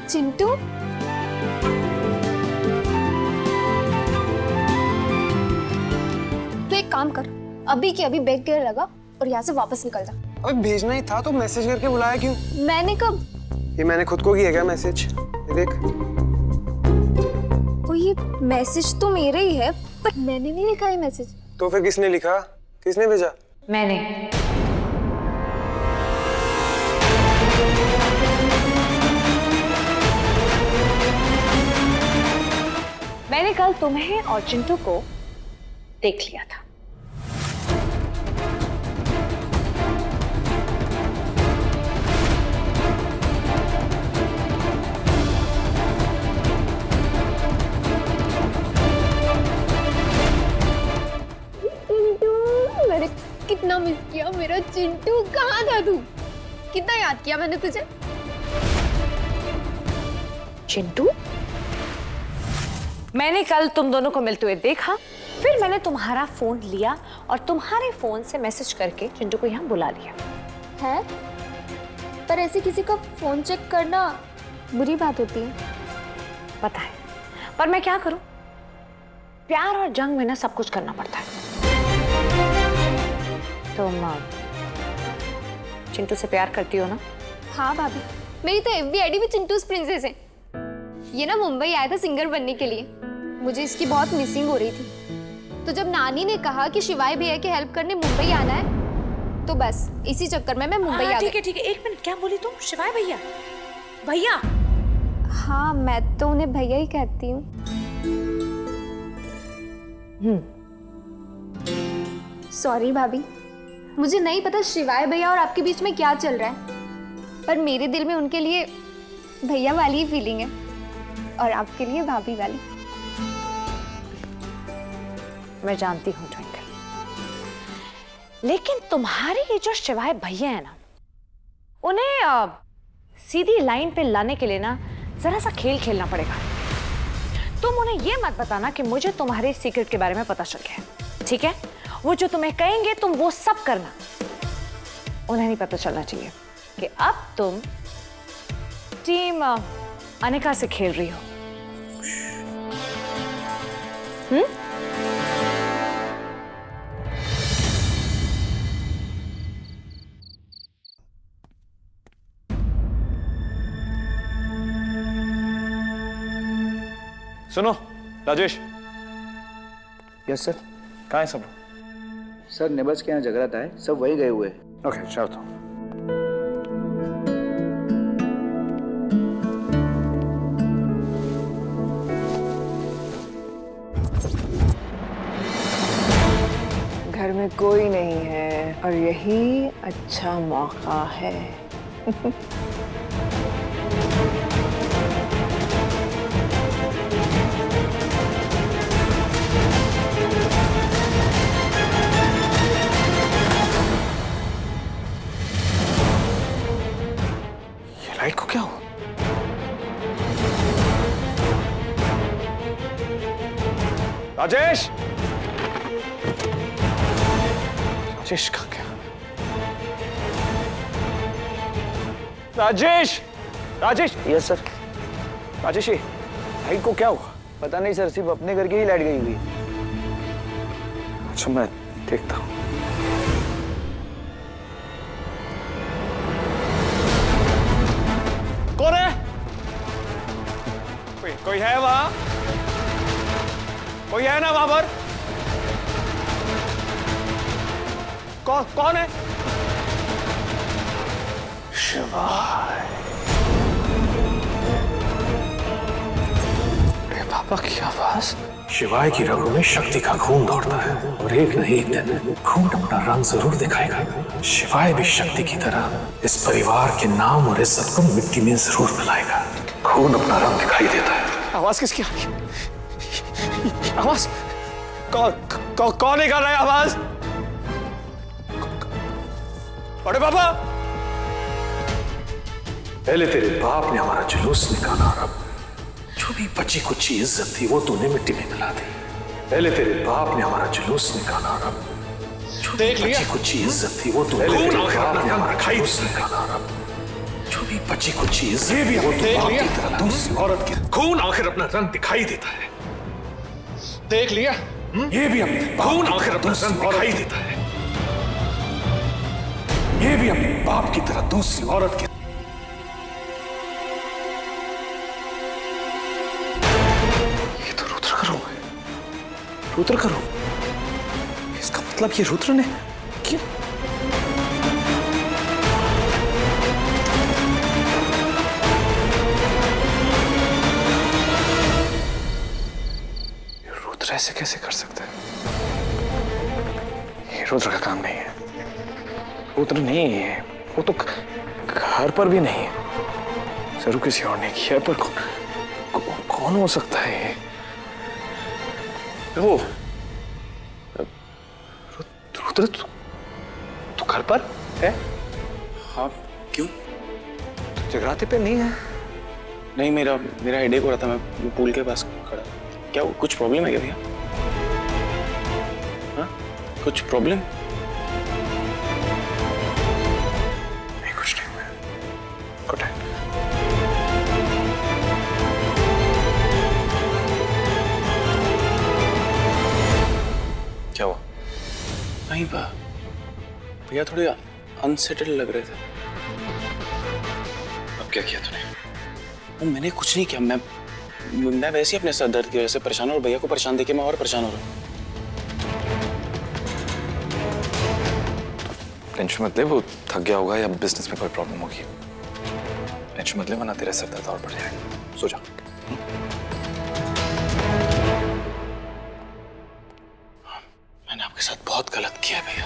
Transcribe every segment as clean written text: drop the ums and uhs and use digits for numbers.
चिंटू, तो एक काम कर, अभी के अभी बैग गियर लगा और यहाँ से वापस निकल जा। अबे भेजना ही था तो मैसेज करके बुलाया क्यों? मैंने कब? ये मैंने खुद को किया क्या मैसेज? ये देख। ये मैसेज तो मेरे ही है, पर मैंने नहीं लिखा है मैसेज। तो फिर किसने लिखा? किसने भेजा? मैंने। मैंने कल तुम्हें और चिंटू को देख लिया था। मैंने कितना मिस किया मेरा चिंटू। कहाँ था तू? कितना याद किया मैंने तुझे। चिंटू, मैंने कल तुम दोनों को मिलते हुए देखा, फिर मैंने तुम्हारा फोन लिया और तुम्हारे फोन से मैसेज करके चिंटू को यहाँ बुला लिया है। पर ऐसे किसी का फोन चेक करना बुरी बात होती है। पता है, पर मैं क्या करूं? प्यार और जंग में ना सब कुछ करना पड़ता है। तुम चिंटू से प्यार करती हो ना? हाँ भाभी, मेरी तो FB ID भी चिंटूस प्रिंसेस है। ये ना मुंबई आया था सिंगर बनने के लिए। मुझे इसकी बहुत मिसिंग हो रही थी, तो जब नानी ने कहा कि शिवाय भैया की हेल्प करने मुंबई आना है, तो बस इसी चक्कर में मैं मुंबई आ गई। ठीक है, एक मिनट, क्या बोली तुम? शिवाय भैया? भैया? हाँ, मैं तो उन्हें भैया ही कहती हूँ। सॉरी भाभी, मुझे नहीं पता शिवाय भैया और आपके बीच में क्या चल रहा है, पर मेरे दिल में उनके लिए भैया वाली ही फीलिंग है और आपके लिए भाभी वाली। मैं जानती हूँ ट्विंकल, लेकिन तुम्हारे ये जो शिवाय भैया है ना, उन्हें सीधी लाइन पे लाने के लिए ना जरा सा खेल खेलना पड़ेगा। तुम उन्हें ये मत बताना कि मुझे तुम्हारे सीक्रेट के बारे में पता चल गया है, ठीक है? वो जो तुम्हें कहेंगे तुम वो सब करना। उन्हें नहीं पता चलना चाहिए कि अब तुम टीम अनिका से खेल रही हो। सुनो राजेश। Yes sir. कहाँ है सब? सर नेबर्स के यहाँ जगराता है, सब वही गए हुए हैं। ओके, चलो तो। घर में कोई नहीं है और यही अच्छा मौका है। लाइट को क्या हुआ? राजेश! राजेश कहाँ गया? राजेश! राजेश! Yes sir. राजेश, ये लाइट को क्या हुआ? पता नहीं सर, सिर्फ अपने घर की ही लाइट गई हुई। अच्छा, मैं देखता हूँ। कौन है? कोई है वहां? कोई है ना वहां पर? कौन है? शिवाय। अरे पापा की आवाज। शिवाय की रगों में शक्ति का खून दौड़ता है और एक न एक दिन खून अपना रंग जरूर दिखाएगा। शिवाय भी शक्ति की तरह इस परिवार के नाम और इज्जत को मिट्टी में जरूर मिलाएगा। खून अपना रंग दिखाई देता है। आवाज किसकी आ रही है? आवाज कौन निकाल रहा है आवाज? बड़े पापा! पहले तेरे बाप ने हमारा जुलूस निकाला और अब जो भी बची कुची इज्जत थी वो तूने मिट्टी में मिला दी। पहले तेरे बाप ने हमारा जुलूस निकाला और अब जो भी बची कुची इज्जत थी वो तूने मिट्टी में मिला दी। जो भी बची कुछ चीज ये भी देख लिया दूसरी औरत के खून आखिर अपना रंग दिखाई देता है। देख लिया ये भी अपने खून आखिर अपना रंग दिखाई देता है। ये भी अपने बाप की तरह दूसरी औरत की ये तो रुद्र का रूम है। रुद्र का रूम, इसका मतलब ये रुद्र ने क्यों? रुद्र ऐसे कैसे कर सकता है? ये रुद्र का काम नहीं है। रुद्र नहीं है वो, तो घर पर भी नहीं है। जरूर किसी और ने किया, पर कौन हो सकता है ये? वो रुद्र, तू घर पर है? हाँ, क्यों? जगराते पे नहीं है? नहीं, मेरा हेडेक हो रहा था, मैं पूल के पास खड़ा। क्या कुछ प्रॉब्लम है क्या भैया? हाँ, कुछ प्रॉब्लम? नहीं, कुछ नहीं हुआ। Good night. क्या हुआ? नहीं भैया थोड़े अनसेटल्ड लग रहे थे। अब क्या किया तूने? वो मैंने कुछ नहीं किया, मैं वैसे ही अपने सर दर्द की वजह से परेशान हूँ और भैया को परेशान देके मैं और परेशान हो रहा हूँ। टेंशन मत ले, वो थक गया होगा या बिजनेस में कोई प्रॉब्लम होगी। टेंशन मत ले, वरना तेरे सर दर्द और बढ़ जाएगा। सो जा। मैंने आपके साथ बहुत गलत किया है भैया।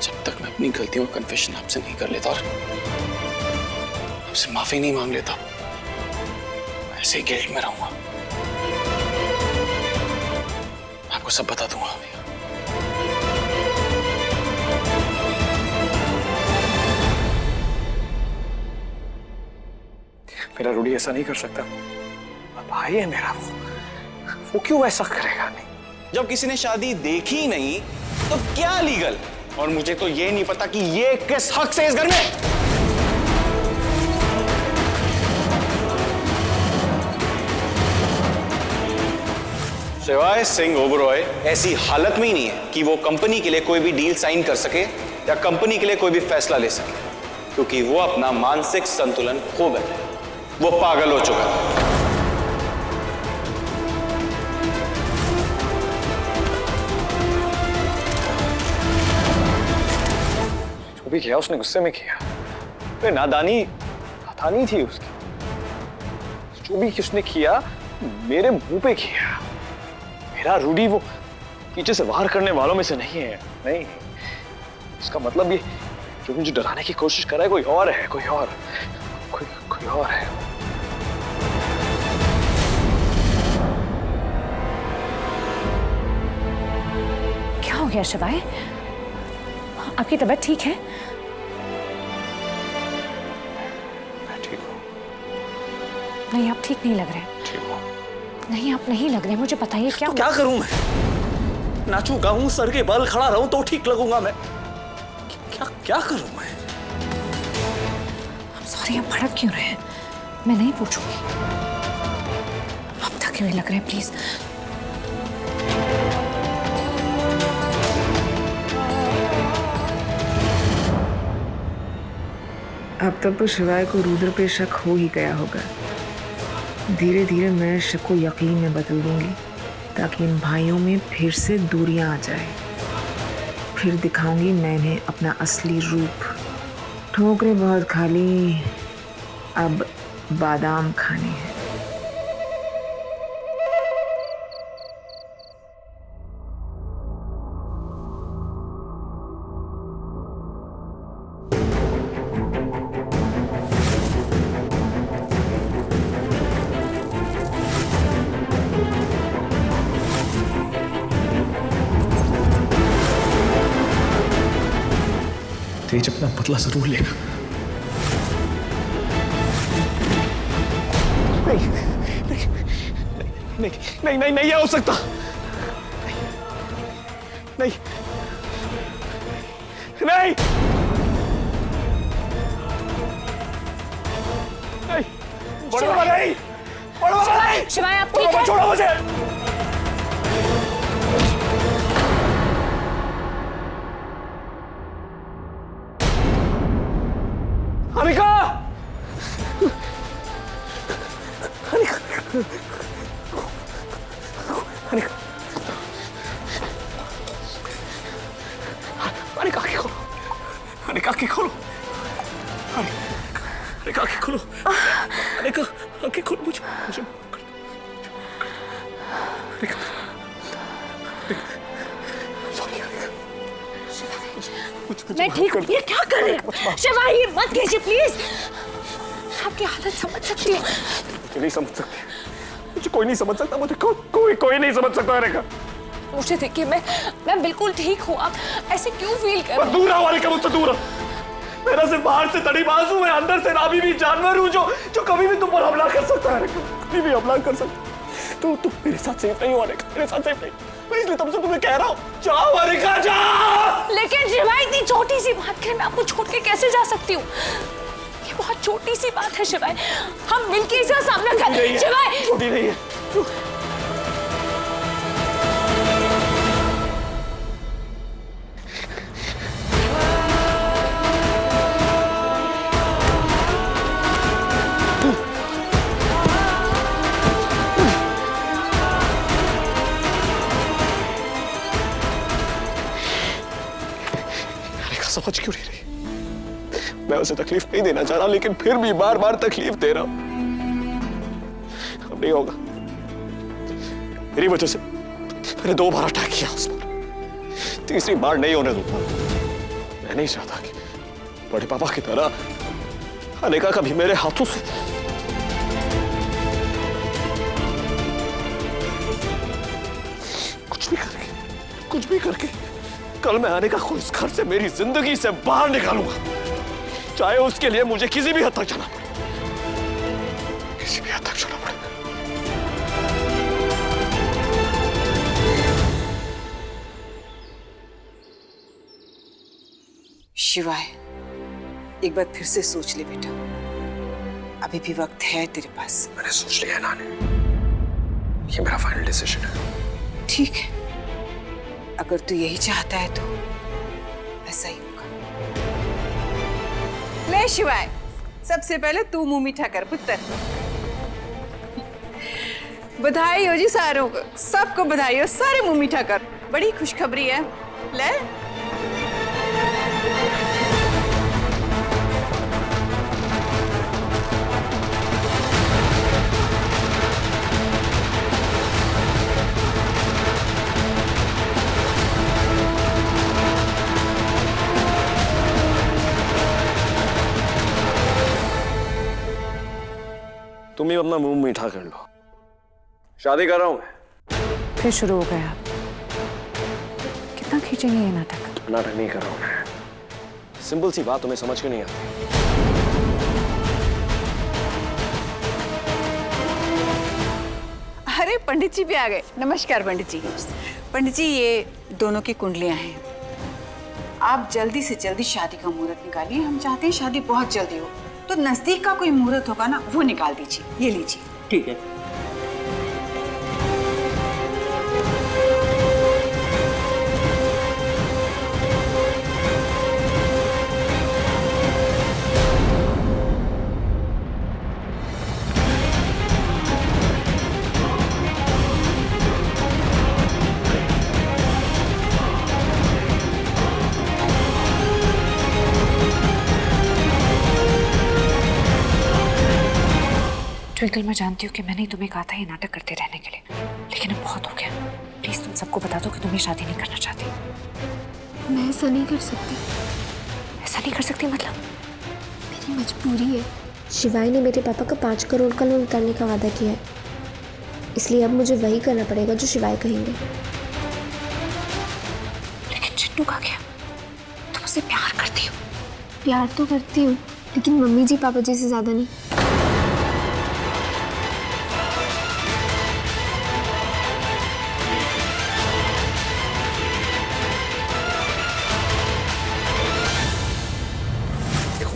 जब तक मैं अपनी गलतियों का कन्फेशन आपसे नहीं कर लेता और आपसे माफी नहीं मांग लेता, ऐसे ही गिल्ट में रहूंगा। मैं आपको सब बता दूंगा भैया। मेरा रूडी ऐसा नहीं कर सकता। भाई है मेरा, वो क्यों ऐसा करेगा? नहीं, जब किसी ने शादी देखी ही नहीं तो क्या लीगल? और मुझे तो ये नहीं पता कि ये किस हक से इस घर में। शिवाय सिंह ओबरॉय ऐसी हालत में ही नहीं है कि वो कंपनी के लिए कोई भी डील साइन कर सके या कंपनी के लिए कोई भी फैसला ले सके, क्योंकि वो अपना मानसिक संतुलन खो गया है। वो पागल हो चुका है। जो भी किया उसने गुस्से में किया। अरे नादानी थी उसकी। जो भी उसने किया मेरे मुंह पे किया। मेरा रूडी वो पीछे से वार करने वालों में से नहीं है। नहीं, इसका मतलब ये जो मुझे डराने की कोशिश कर रहा है कोई और है, कोई और है। क्या हो गया शिवाय? आपकी तबीयत ठीक है? मैं ठीक हूँ। नहीं, आप ठीक नहीं लग रहे। ठीक हूँ। नहीं, आप नहीं लग रहे। मुझे बताइए क्या तो क्या करूं मैं? नाचूं गाऊं सर के बल खड़ा रहूं तो ठीक लगूंगा मैं? क्या करूं मैं? सॉरी, आप भड़क क्यों रहे हैं? मैं नहीं पूछूंगी। आप थके हुए लग रहे हैं, प्लीज। अब तक तो शिवाय को रुद्र पे शक हो ही गया होगा। धीरे धीरे मैं शक को यकीन में बदल दूंगी ताकि इन भाइयों में फिर से दूरियां आ जाए। फिर दिखाऊंगी मैं इन्हें अपना असली रूप। ठोकरें बहुत खा ली, अब बादाम खाने हैं। तेज अपना बदला जरूर लेगा। नहीं, ये हो सकता नहीं। बड़े बाबा नहीं, बड़े बाबा नहीं, शिवाय आप बड़े ठीक बाबा है? छोड़ो मुझे। अनिका, अनिका, अनिका, अनिका आँखें खोलो, अनिका आँखें खोलो, अनिका आँखें खोलो, अनिका आँखें खोलो, मुझे मुझे अनिका, सॉरी अनिका, मैं ठीक हूँ। ये क्या कर रहे हैं शिवाय? ये मत कीजिए प्लीज। आपकी हालत समझ सकती है। मुझे नहीं समझ सकते, मुझे कोई नहीं समझ सकता, मुझे कोई नहीं समझ सकता अनिका। मुझे देखिए, मैं बिल्कुल ठीक हूँ। आप ऐसे क्यों फील कर रहे हैं? दूर रहो अनिका, मुझसे दूर रहो। मेरा सिर्फ बाहर से तड़ीबाज हूँ, मैं अंदर से नाभी भी जानवर हूँ जो कभी भी तुम पर हमला कर सकता है अनिका, कभी भी हमला कर सकता है। तुम मेरे साथ सेफ नहीं हो अनिका, मेरे साथ सेफ नहीं। मैं इसलिए तुमसे तुम्हें कह रहा हूँ, जाओ अनिका जाओ। लेकिन शिवाय, इतनी छोटी सी बात के मैं आपको छोड़ के कैसे जा सकती हूँ? ये बहुत छोटी सी बात है शिवाय, हम मिलके इसका सामना करें। शिवाय, छोटी नहीं है। समझ क्यों नहीं रही? मैं उसे तकलीफ नहीं देना चाह रहा, लेकिन फिर भी बार बार तकलीफ दे रहा हूं। अब नहीं होगा, मेरी वजह से मैंने 2 बार अटैक किया उस पर, तीसरी बार नहीं होने दूंगा। मैं नहीं चाहता कि बड़े पापा की तरह अनिका कभी मेरे हाथों से कुछ भी करके कल मैं अनिका को इस घर से, मेरी जिंदगी से बाहर निकालूंगा, चाहे उसके लिए मुझे किसी भी हद तक जाना पड़े, किसी भी हद तक जाना पड़े। शिवाय, एक बार फिर से सोच ले बेटा, अभी भी वक्त है तेरे पास। मैंने सोच लिया है नानी, ये मेरा फाइनल डिसीजन है। ठीक है, अगर तू यही चाहता है तो ऐसा ही होगा। ले शिवाय, सबसे पहले तू मुंह मीठा कर पुत्र। बधाई हो जी सारों को, सबको बधाई हो, सारे मुंह मीठा कर, बड़ी खुशखबरी है। ले तुम ही अपना मुंह मीठा कर लो, शादी कर रहा हूं मैं। फिर शुरू हो गया। कितना खींचेंगे ये नाटक? नाटक नहीं कर रहा हूं मैं, सिंपल सी बात तुम्हें समझ क्यों नहीं आती? अरे पंडित जी भी आ गए। नमस्कार पंडित जी। पंडित जी, ये दोनों की कुंडलियां हैं, आप जल्दी से जल्दी शादी का मुहूर्त निकालिए। हम चाहते हैं शादी बहुत जल्दी हो, तो नजदीक का कोई मुहूर्त होगा ना, वो निकाल दीजिए। ये लीजिए। ठीक है। ट्विंकल, मैं जानती हूँ कि मैंने ही तुम्हें कहा था ये नाटक करते रहने के लिए, लेकिन अब बहुत हो गया। प्लीज तुम सबको बता दो कि तुम ये शादी नहीं करना चाहती। मैं ऐसा नहीं कर सकती। ऐसा नहीं कर सकती मतलब? मेरी मजबूरी है। शिवाय ने मेरे पापा का 5 करोड़ का लोन उतारने का वादा किया है, इसलिए अब मुझे वही करना पड़ेगा जो शिवाय कहेंगे। लेकिन चिन्नू का क्या? तुम उससे प्यार करती हो? प्यार तो करती हूँ, लेकिन मम्मी जी पापा जी से ज्यादा नहीं।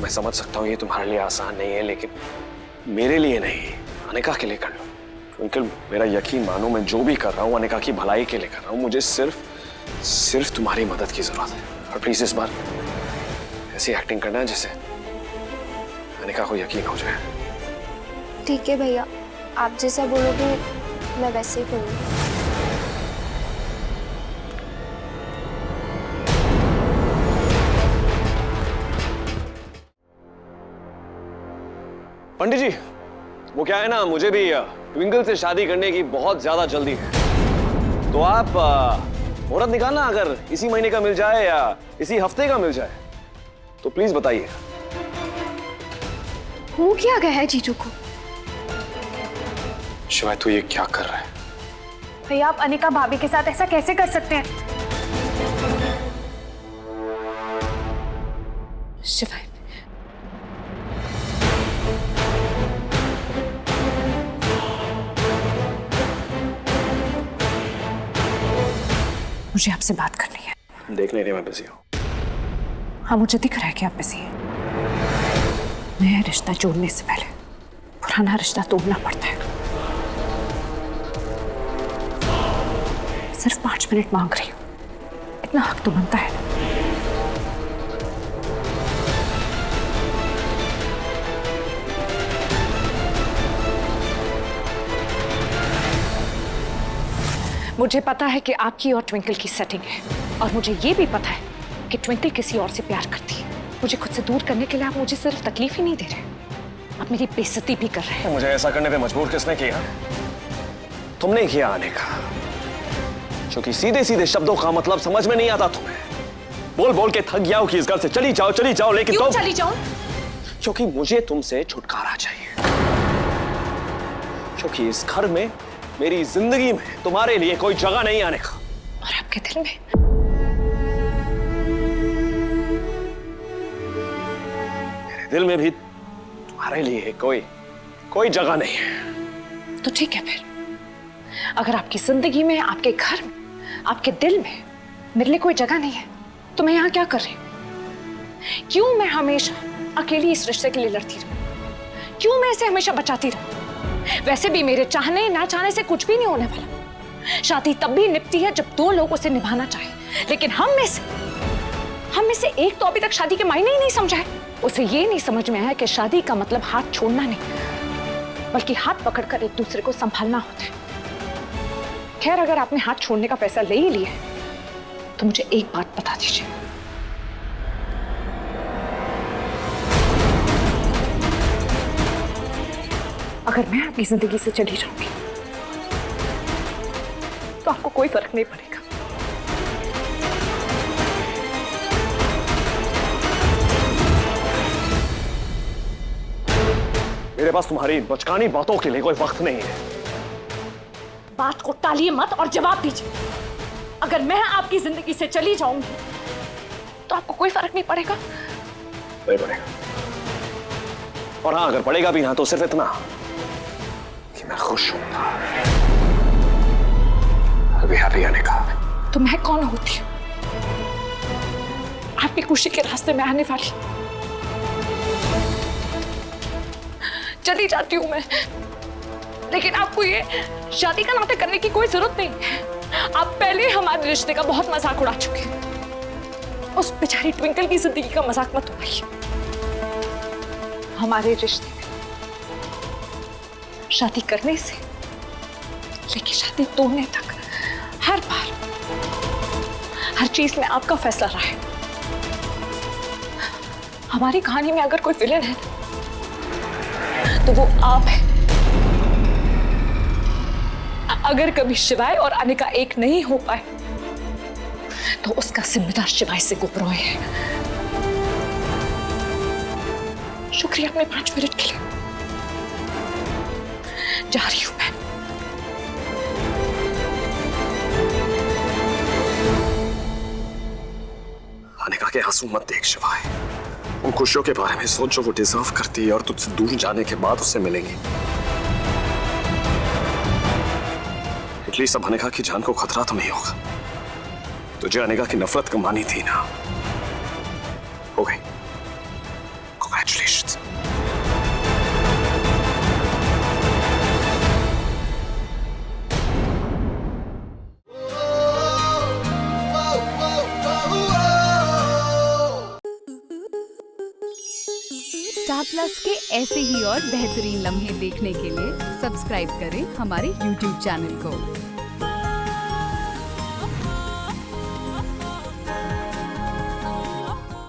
मैं समझ सकता हूँ ये तुम्हारे लिए आसान नहीं है, लेकिन मेरे लिए नहीं, अनिका के लिए कर लो। ट्विंकल, मेरा यकीन मानो, मैं जो भी कर रहा हूँ अनिका की भलाई के लिए कर रहा हूँ। मुझे सिर्फ तुम्हारी मदद की जरूरत है। और प्लीज इस बार ऐसी एक्टिंग करना है जैसे अनिका को यकीन हो जाए। ठीक है भैया, आप जैसा बोलोगे मैं वैसे ही करूँगी। पंडित जी, वो क्या है ना, मुझे भी ट्विंकल से शादी करने की बहुत ज्यादा जल्दी है। तो आप मुहूर्त निकालना, अगर इसी महीने का मिल जाए या इसी हफ्ते का मिल जाए तो प्लीज बताइए। हो क्या गया है जीजू को? शिवाय तू ये क्या कर रहा है? भैया, आप अनिका भाभी के साथ ऐसा कैसे कर सकते हैं? शिवाय, मुझे आपसे बात करनी है। देख नहीं रहे मैं बिजी हूँ। हाँ, मुझे दिख रहा है कि आप बिजी हैं। नया रिश्ता जोड़ने से पहले पुराना रिश्ता तोड़ना पड़ता है। सिर्फ 5 मिनट मांग रही हूँ, इतना हक तो बनता है। मुझे पता है कि आपकी और ट्विंकल की सेटिंग है, और मुझे ये भी पता है कि ट्विंकल किसी और से प्यार करती है। मुझे खुद से दूर करने के लिए आप मुझे सिर्फ तकलीफ ही नहीं दे रहे, आप मेरी बेइज्जती भी कर रहे हैं। मुझे ऐसा करने पे मजबूर किसने किया? तुमने किया अनिका, क्योंकि सीधे सीधे शब्दों का मतलब समझ में नहीं आता तुम्हें। बोल बोल के थक गया हो कि इस घर से चली जाओ, लेकिन क्यों चली जाऊं? क्योंकि मुझे तुमसे छुटकारा चाहिए। क्योंकि इस घर में, मेरी जिंदगी में तुम्हारे लिए कोई जगह नहीं आने का। और आपके दिल में? मेरे दिल में भी तुम्हारे लिए कोई जगह नहीं है। तो ठीक है, फिर अगर आपकी जिंदगी में, आपके घर में, आपके दिल में मेरे लिए कोई जगह नहीं है, तो मैं यहाँ क्या कर रही हूँ? क्यों मैं हमेशा अकेली इस रिश्ते के लिए लड़ती रहूं? क्यों मैं इसे हमेशा बचाती रहूं? वैसे भी मेरे चाहने ना चाहने से कुछ भी नहीं होने वाला। शादी तब भी निपटी है जब 2 लोग उसे निभाना चाहे, लेकिन हम में से एक तो अभी तक शादी के मायने ही नहीं समझा है। उसे ये नहीं समझ में आया कि शादी का मतलब हाथ छोड़ना नहीं, बल्कि हाथ पकड़कर एक दूसरे को संभालना होता है। खैर, अगर आपने हाथ छोड़ने का फैसला ले ही लिया है तो मुझे एक बात बता दीजिए, अगर मैं आपकी जिंदगी से चली जाऊंगी तो आपको कोई फर्क नहीं पड़ेगा। मेरे पास तुम्हारी बचकानी बातों के लिए कोई वक्त नहीं है। बात को टालिए मत और जवाब दीजिए। अगर मैं आपकी जिंदगी से चली जाऊंगी तो आपको कोई फर्क नहीं पड़ेगा? नहीं पड़ेगा। और हाँ, अगर पड़ेगा भी ना तो सिर्फ इतना कि मैं खुश हूं। I'll be happy, Anika. तो मैं कौन होती हूँ आपकी खुशी के रास्ते में आने वाली? चली जाती हूँ मैं, लेकिन आपको ये शादी का नाटक करने की कोई जरूरत नहीं। आप पहले हमारे रिश्ते का बहुत मजाक उड़ा चुके हैं। उस बेचारी ट्विंकल की जिंदगी का मजाक मत उड़ाइए। हमारे रिश्ते में शादी करने से लेकिन शादी तोड़ने तक हर बार, हर चीज में आपका फैसला रहा है। हमारी कहानी में अगर कोई विलेन है तो वो आप है। अगर कभी शिवाय और अनिका एक नहीं हो पाए तो उसका जिम्मेदार शिवाय से गुपरोय है। शुक्रिया अपने 5 मिनट के लिए। जा रही हूं मैं। अनिका के आंसू मत देख शिवाय। उन खुशियों के बारे में सोच जो वो डिजर्व करती है और तुझसे दूर जाने के बाद उससे मिलेंगी। एटलीस्ट अब अनिका की जान को खतरा तो नहीं होगा। तुझे अनिका की नफरत कमानी थी ना, हो गई। Congratulations। स्टार प्लस के ऐसे ही और बेहतरीन लम्हे देखने के लिए सब्सक्राइब करें हमारे YouTube चैनल को।